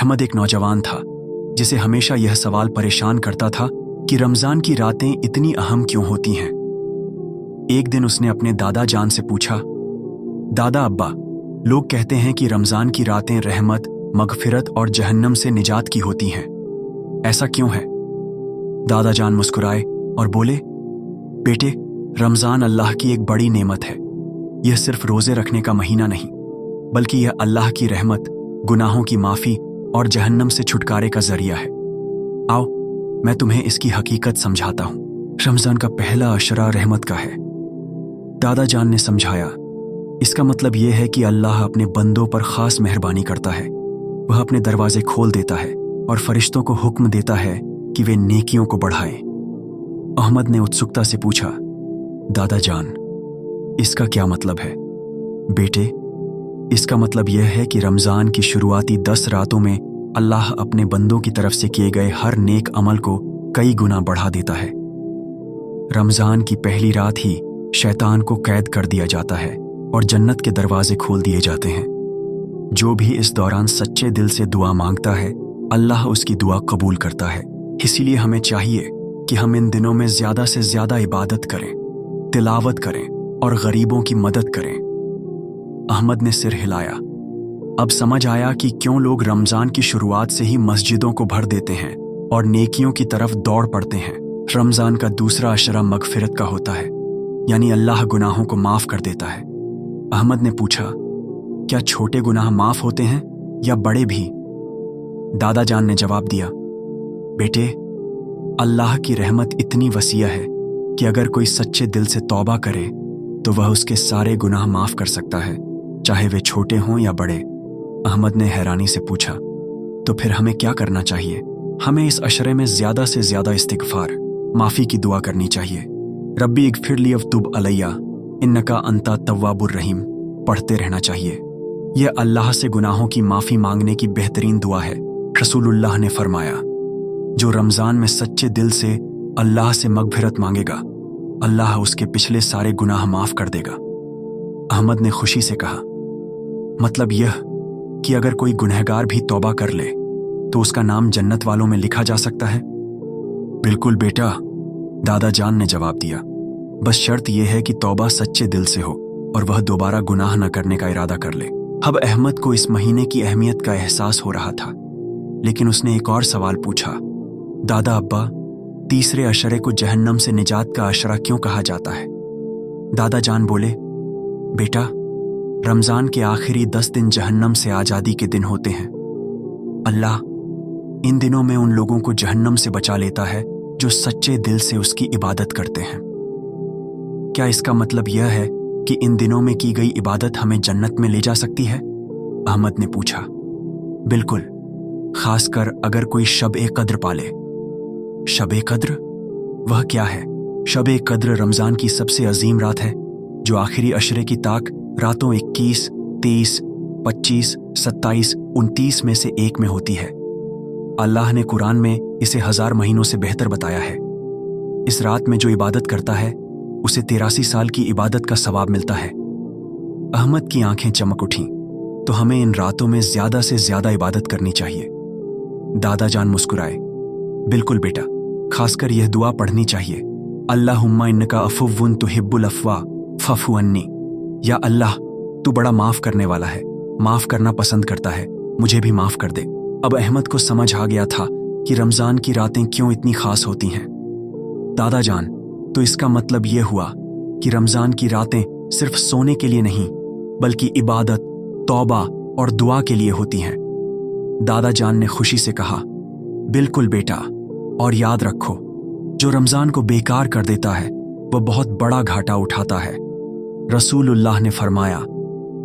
अहमद एक नौजवान था जिसे हमेशा यह सवाल परेशान करता था कि रमज़ान की रातें इतनी अहम क्यों होती हैं। एक दिन उसने अपने दादा जान से पूछा, दादा अब्बा, लोग कहते हैं कि रमज़ान की रातें रहमत, मगफिरत और जहन्नम से निजात की होती हैं, ऐसा क्यों है? दादा जान मुस्कुराए और बोले, बेटे, रमज़ान अल्लाह की एक बड़ी नेमत है। यह सिर्फ रोज़े रखने का महीना नहीं, बल्कि यह अल्लाह की रहमत, गुनाहों की माफ़ी और जहन्नम से छुटकारे का जरिया है। आओ, मैं तुम्हें इसकी हकीकत समझाता हूँ। रमज़ान का पहला अशरा रहमत का है। दादा जान ने समझाया, इसका मतलब यह है कि अल्लाह अपने बंदों पर ख़ास मेहरबानी करता है। वह अपने दरवाजे खोल देता है और फरिश्तों को हुक्म देता है कि वे नेकियों को बढ़ाएं। अहमद ने उत्सुकता से पूछा, दादा जान, इसका क्या मतलब है? बेटे, इसका मतलब यह है कि रमज़ान की शुरुआती 10 रातों में अल्लाह अपने बंदों की तरफ से किए गए हर नेक अमल को कई गुना बढ़ा देता है। रमज़ान की पहली रात ही शैतान को कैद कर दिया जाता है और जन्नत के दरवाजे खोल दिए जाते हैं। जो भी इस दौरान सच्चे दिल से दुआ मांगता है, अल्लाह उसकी दुआ कबूल करता है। इसीलिए हमें चाहिए कि हम इन दिनों में ज़्यादा से ज़्यादा इबादत करें, तिलावत करें और गरीबों की मदद करें। अहमद ने सिर हिलाया। अब समझ आया कि क्यों लोग रमज़ान की शुरुआत से ही मस्जिदों को भर देते हैं और नेकियों की तरफ दौड़ पड़ते हैं। रमज़ान का दूसरा अशरा मगफिरत का होता है, यानी अल्लाह गुनाहों को माफ़ कर देता है। अहमद ने पूछा, क्या छोटे गुनाह माफ़ होते हैं या बड़े भी? दादा जान ने जवाब दिया, बेटे, अल्लाह की रहमत इतनी वसीया है कि अगर कोई सच्चे दिल से तौबा करे तो वह उसके सारे गुनाह माफ़ कर सकता है, चाहे वे छोटे हों या बड़े। अहमद ने हैरानी से पूछा, तो फिर हमें क्या करना चाहिए? हमें इस अशरे में ज़्यादा से ज़्यादा इस्तिग़फ़ार, माफ़ी की दुआ करनी चाहिए। रब्बी इग़फ़िर ली वतुब अलैया इन्नका अंता तव्वाबुर रहीम पढ़ते रहना चाहिए। यह अल्लाह से गुनाहों की माफ़ी मांगने की बेहतरीन दुआ है। रसूलुल्लाह ने फरमाया, जो रमज़ान में सच्चे दिल से अल्लाह से मग़फ़िरत मांगेगा, अल्लाह उसके पिछले सारे गुनाह माफ़ कर देगा। अहमद ने खुशी से कहा, मतलब यह कि अगर कोई गुनहगार भी तौबा कर ले तो उसका नाम जन्नत वालों में लिखा जा सकता है? बिल्कुल बेटा, दादा जान ने जवाब दिया, बस शर्त यह है कि तौबा सच्चे दिल से हो और वह दोबारा गुनाह न करने का इरादा कर ले। अब अहमद को इस महीने की अहमियत का एहसास हो रहा था, लेकिन उसने एक और सवाल पूछा, दादा अब्बा, तीसरे अशरे को जहन्नम से निजात का अशरा क्यों कहा जाता है? दादा जान बोले, बेटा, रमज़ान के आखिरी 10 दिन जहन्नम से आज़ादी के दिन होते हैं। अल्लाह इन दिनों में उन लोगों को जहन्नम से बचा लेता है जो सच्चे दिल से उसकी इबादत करते हैं। क्या इसका मतलब यह है कि इन दिनों में की गई इबादत हमें जन्नत में ले जा सकती है? अहमद ने पूछा। बिल्कुल, खासकर अगर कोई शब-ए-क़द्र पाले। शब-ए-क़द्र वह क्या है? शब-ए-क़द्र रमज़ान की सबसे अजीम रात है, जो आखिरी अशरे की ताक रातों 21, 23, 25, 27, 29 में से एक में होती है। अल्लाह ने कुरान में इसे 1000 महीनों से बेहतर बताया है। इस रात में जो इबादत करता है उसे 83 साल की इबादत का सवाब मिलता है। अहमद की आंखें चमक उठीं, तो हमें इन रातों में ज़्यादा से ज़्यादा इबादत करनी चाहिए। दादा जान मुस्कुराए। बिल्कुल बेटा, खासकर यह दुआ पढ़नी चाहिए, अल्लाहुम्मा इन्नका अफ़ुव्वुन तुहिब्बुल अफ़्वा फ़अफ़ु अन्नी। या अल्लाह, तू बड़ा माफ़ करने वाला है, माफ़ करना पसंद करता है, मुझे भी माफ़ कर दे। अब अहमद को समझ आ गया था कि रमज़ान की रातें क्यों इतनी ख़ास होती हैं। दादा जान, तो इसका मतलब यह हुआ कि रमज़ान की रातें सिर्फ सोने के लिए नहीं, बल्कि इबादत, तौबा और दुआ के लिए होती हैं। दादा जान ने खुशी से कहा, बिल्कुल बेटा, और याद रखो, जो रमज़ान को बेकार कर देता है वह बहुत बड़ा घाटा उठाता है। रसूलुल्लाह ने फरमाया,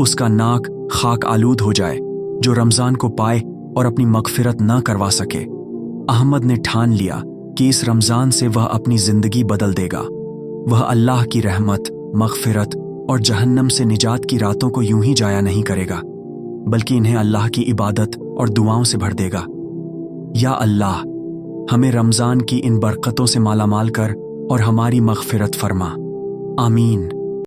उसका नाक खाक आलूद हो जाए जो रमज़ान को पाए और अपनी मग़फ़िरत न करवा सके। अहमद ने ठान लिया कि इस रमज़ान से वह अपनी ज़िंदगी बदल देगा। वह अल्लाह की रहमत, मग़फ़िरत और जहन्नम से निजात की रातों को यूं ही जाया नहीं करेगा, बल्कि इन्हें अल्लाह की इबादत और दुआओं से भर देगा। या अल्लाह, हमें रमज़ान की इन बरकतों से मालामाल कर और हमारी मग़फ़िरत फरमा। आमीन।